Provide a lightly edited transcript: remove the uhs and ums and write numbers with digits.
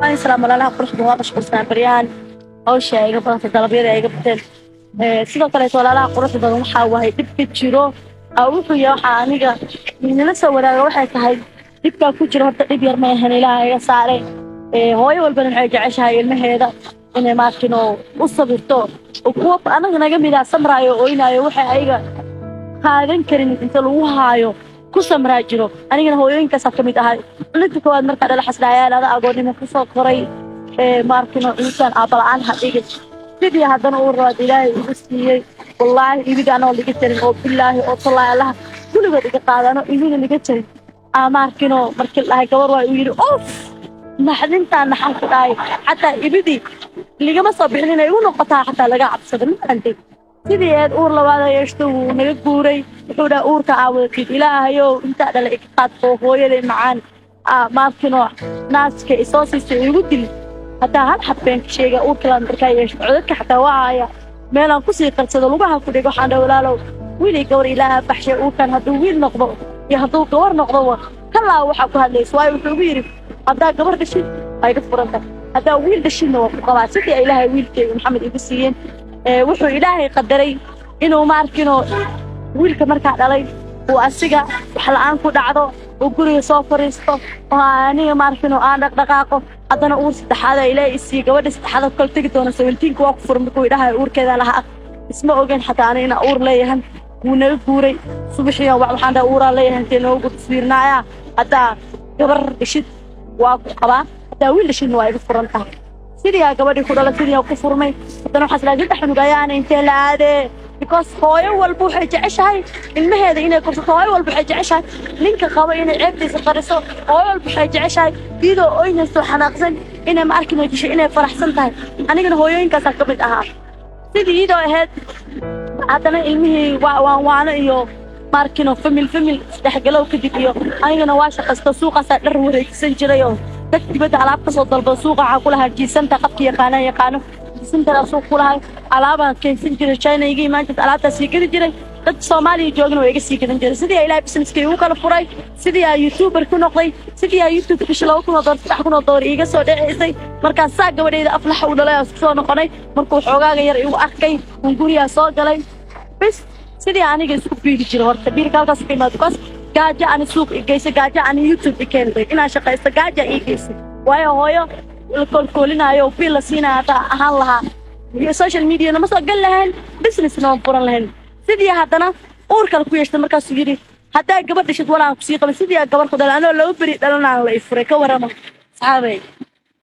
السلام عليكم قرش بوابة شكر سنابريان أول شيء قبل تدربير قبل sidoo kale walaalaha quruxda badan waxa wahay dibka jiro oo wuxuu yahay aniga inana soo waraaga waxay tahay dibka ku jiro horta dib yar ma ahan ilaahay saaray hooyo walba waxay jeceshahay ilmaheeda inay maartino u sabirto oo kuwa anaga naga mid ah samraayo oo inaayo waxay ayaga qaadan karin inta lagu haayo ku samraa jiro anigana hooyooyinkaas ka mid ahay inta koowaad marka dhala xasdaayaalada agoonimo ku soo koray maartino insan abalaan hadhiga sidii haddana uu raad ilaahay ugu siiyay wallaahi ibiga anoo liga tarin oo billaahi oo tallaahi allah kuligood iga qaadano ibiga liga tarin amaarkino markii lahay gabar waa uu yidhi of naxdintaan naxan ku dhahay xataa ibidii ligama soo bixin inay igu noqotaa xataa laga cabsado maantay sidii eed uur labaada yeeshto wuu naga guuray wuxuu dhaha uurka aawadid ilaahayow intaa dhala iga qaadko hooyaday macaan maarkino naaska isoo siistay igu dili hataa hal xabeen sheega uu kala markaa yeesho codadka xataa waaya meelan ku sii qarsado lugaha ku dhigo waxaan dhawlaalow wiil gabar ilaaha baxshay uu kan haduu wiil noqdo iyo haduu gabar noqdo kala waxa ku hadlays way wuxuu yiri hadaa gabar dhashay ay ka furanta hadaa wiil dhashayna waa ku qabaa sidii ilaahay wiilkeega maxamed igu siiyeen wuxuu ilaahay qadaray inuu maarkino wiilka markaa dhalay oo asiga wax la'aan ku dhacdo oo guriga soo fariisto oo aniga maarkino aan dhaqdhaqaaqo haddana uur saddexaad ilaahay isii gabadha saddexaad kala tagi doona 17 waa ku furan ku idhahay uurkeeda laha isma ogeyn xataa ina uur leeyahay wuu naga guuray subaxii waxaan daa uura leeyahay inta noogu taswiirnaaya hadaa gabar dhishid waa ku qabaa hadaa wiil dhishid waa iga furan tahay sidii gabadhii ku dhalatay sidii ku furmay haddana waxaas laga dhaxnugayaan intee la aadee because hooyo walba waxay jeceshahay ilmaheeda inay korsato hooyo walba waxay jeceshahay ninka qaba inay ceebtiisa qariso hooyo walba waxay jeceshahay iyadoo ooynayso xanaaqsan inay ma arkin wajisho inay faraxsan tahay anigana hooyooyinkaas ka mid ahaa sidii iyadoo ahayd haddana ilmihii waana iyo markino famil isdhexgalow kadib iyo anigana waa shaqaysto suuqaas dhar wareegsan jiray oo dad dibadda alaab ka soo dalba suuqa waxa kula harjiisanta qafki yaqaano sinta suuq kulahay alaaba keensan jiray China iga imaan jirtay alaabta sii gadi jiray dad Soomaaliya joogna way iga sii gadan jiray sidii ilaahay businesskii uu kala furay sidii ay YouTuber ku noqday sidii ay YouTube bishlow ku noqday $3 iga soo dhaceysay markaas saa gabadheeda aflax u dhalay soo noqonay markuu xoogaaga yar igu arkay guriga soo galay bas sidii aniga isku biiri jiray horta biirka halkaas ka imaado kaas gaaja aan suuq igeysa gaaja aan YouTube keenay inaan shaqaysto gaaja igeysa waayo hooyo kolkolinayo bil siinaa ahaan lahaa iyo social media nama soo gal lahayn business noo furan lahayn sidii haddana uur kale ku yeeshtay markaas uu yiri hadaa gabadh dhashid walaan ku sii qabay sidii gabar ku dhalaan oo loo bari dhalanaan la ifuray ka waramo saxaabay